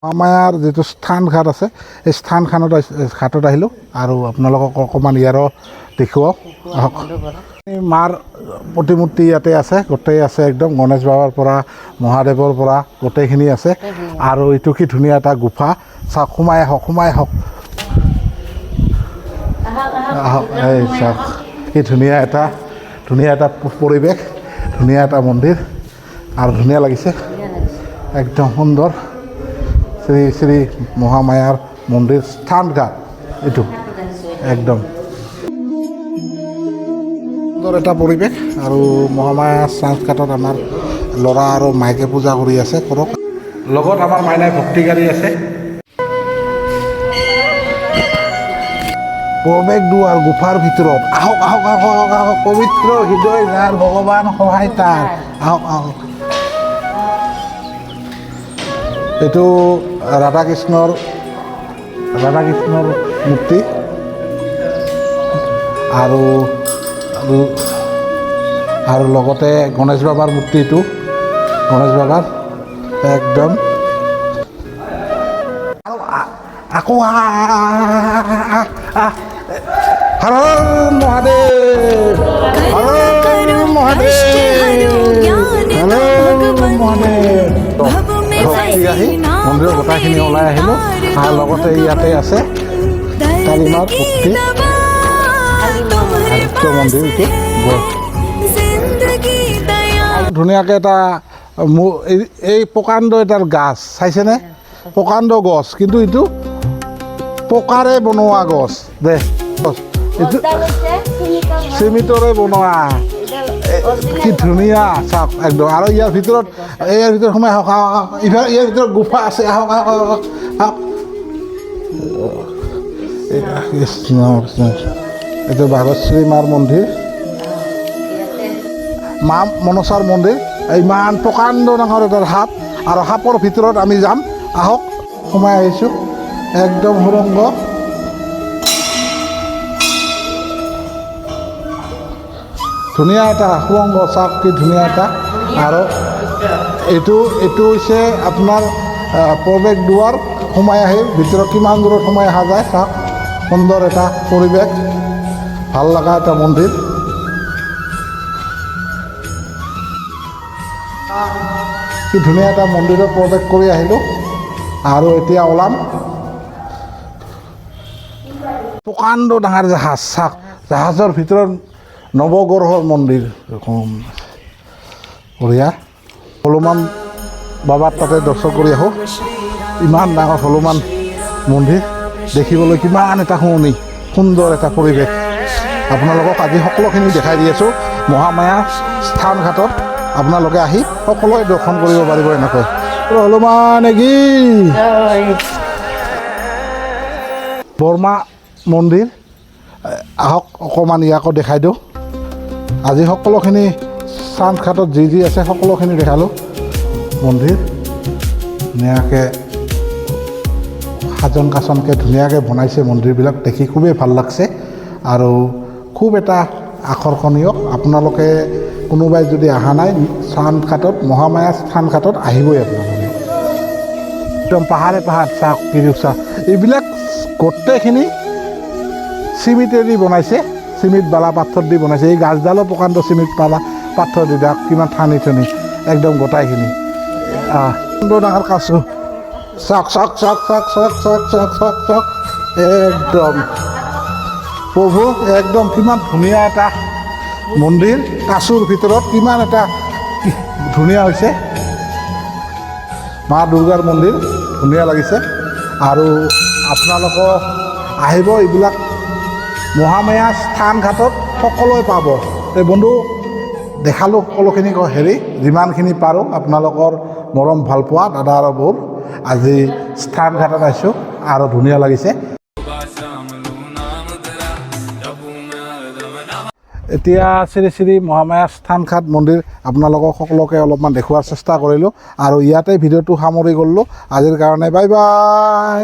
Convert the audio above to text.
মহামায়াৰ যিটো স্থান ঘাট আছে এই স্থান ঘাটত আহিলোঁ আৰু আপোনালোকক অকণমান ইয়াৰো দেখুৱাওঁ আহক। মাৰ প্ৰতিমূৰ্তি ইয়াতে আছে, গোটেই আছে একদম গণেশ বাবাৰ পৰা মহাদেৱৰ পৰা গোটেইখিনি আছে। আৰু এইটো কি ধুনীয়া এটা গুফা, চাওক সোমাই আহক আহক। এই চাওক কি ধুনীয়া এটা পৰিৱেশ, ধুনীয়া এটা মন্দিৰ আৰু ধুনীয়া লাগিছে, একদম সুন্দৰ। শ্ৰী শ্ৰী মহামায়াৰ মন্দিৰ স্থান ঘাট এইটো একদম সুন্দৰ এটা পৰিৱেশ। আৰু মহামায়া স্থান ঘাটত আমাৰ ল'ৰা আৰু মাইকে পূজা কৰি আছে, কৰক। লগত আমাৰ মাইনাই ভক্তি গাড়ী আছে। প্ৰৱেশ দুৱাৰ গুফাৰ ভিতৰত, আহক পবিত্ৰ হৃদয় যাৰ ভগৱান সহায় তাৰ, আহক। এইটো ৰাধা কৃষ্ণৰ মূৰ্তি আৰু লগতে গণেশ বাবাৰ মূৰ্তিটো, গণেশ বাবাৰ একদম। আকৌ হৰ মহাদেৱ, আহি মন্দিৰৰ গোটাখিনি ওলাই আহিলোঁ। আৰু লগতে ইয়াতে আছে কালীমাৰ মূৰ্তি, মন্দিৰ ধুনীয়াকৈ এটা এই প্ৰকাণ্ড এটাৰ গাছ চাইছেনে, প্ৰকাণ্ড গছ, কিন্তু এইটো পকাৰে বনোৱা গছ দে, এইটো চিমেণ্টৰে বনোৱা, কি ধুনীয়া চাওক একদম। আৰু ইয়াৰ ভিতৰত সোমাই আহক, ইয়াৰ ভিতৰত গুফা আছে, আহক। এইটো ভাগৱতী মাৰ মন্দিৰ, মা মনসাৰ মন্দিৰ। ইমান প্ৰকাণ্ড ডাঙৰ এটা সাপ, আৰু সাপৰ ভিতৰত আমি যাম, আহক। সোমাই আহিছোঁ একদম সুৰংগ, ধুনীয়া এটা সুৰংগ, চাওক কি ধুনীয়া এটা। আৰু এইটো হৈছে আপোনাৰ প্ৰৱেশ দুৱাৰ। সোমাই আহি ভিতৰত কিমান দূৰত সোমাই অহা যায় চাওক, সুন্দৰ এটা পৰিৱেশ, ভাল লগা এটা মন্দিৰ। কি ধুনীয়া এটা মন্দিৰত প্ৰৱেশ কৰি আহিলোঁ। আৰু এতিয়া ওলাম প্ৰকাণ্ড ডাঙৰ জাহাজ, চাওক জাহাজৰ ভিতৰত নৱগ্ৰহৰ মন্দিৰ বঢ়িয়া। হনুমান বাবাৰ তাতে দৰ্শন কৰি আহোঁ। ইমান ডাঙৰ হনুমান মন্দিৰ, দেখিবলৈ কিমান এটা শুৱনি, সুন্দৰ এটা পৰিৱেশ। আপোনালোকক আজি সকলোখিনি দেখাই দি আছোঁ মহামায়া স্থান ঘাটত। আপোনালোকে আহি সকলোৱে দৰ্শন কৰিব পাৰিব এনেকৈ। হনুমান কি বৰ্মা মন্দিৰ, আহক অকণমান ইয়াকো দেখাই দিওঁ। আজি সকলোখিনি স্থান ঘাটত যি আছে সকলোখিনি দেখালোঁ। মন্দিৰ ধুনীয়াকৈ সাজন কাচনকৈ ধুনীয়াকৈ বনাইছে, মন্দিৰবিলাক দেখি খুবেই ভাল লাগছে আৰু খুব এটা আকৰ্ষণীয়। আপোনালোকে কোনোবাই যদি অহা নাই স্থান ঘাটত, মহামায়া স্থান ঘাটত আহিবই আপোনালোকে। একদম পাহাৰে চাওক তিৰিচা, এইবিলাক গোটেইখিনি চিমেণ্টেদি বনাইছে, চিমেণ্ট বালা পাথৰ দি বনাইছে। এই গাছডালো প্ৰকাণ্ড চিমেণ্ট বালা পাথৰ দি দাক কিমান ঠানি একদম গোটাইখিনি। সুন্দৰ ডাঙৰ কাছো, চাওক একদম প্ৰভু, একদম কিমান ধুনীয়া এটা মন্দিৰ। কাছুৰ ভিতৰত কিমান এটা ধুনীয়া হৈছে, মা দুৰ্গাৰ মন্দিৰ ধুনীয়া লাগিছে। আৰু আপোনালোকক আহিব, এইবিলাক মহামায়া স্থান ঘাটত সকলোৱে পাব। এই বন্ধু দেখালোঁ সকলোখিনি যিমানখিনি পাৰোঁ আপোনালোকৰ মৰম ভাল পোৱা দাদা আৰু বৌৰ। আজি স্থান ঘাটত আহিছোঁ আৰু ধুনীয়া লাগিছে। এতিয়া শ্ৰী শ্ৰী মহামায়া স্থান ঘাট মন্দিৰ আপোনালোকক সকলোকে অলপমান দেখুওৱাৰ চেষ্টা কৰিলোঁ আৰু ইয়াতে ভিডিঅ'টো সামৰি গ'লোঁ আজিৰ কাৰণে। Bye bye.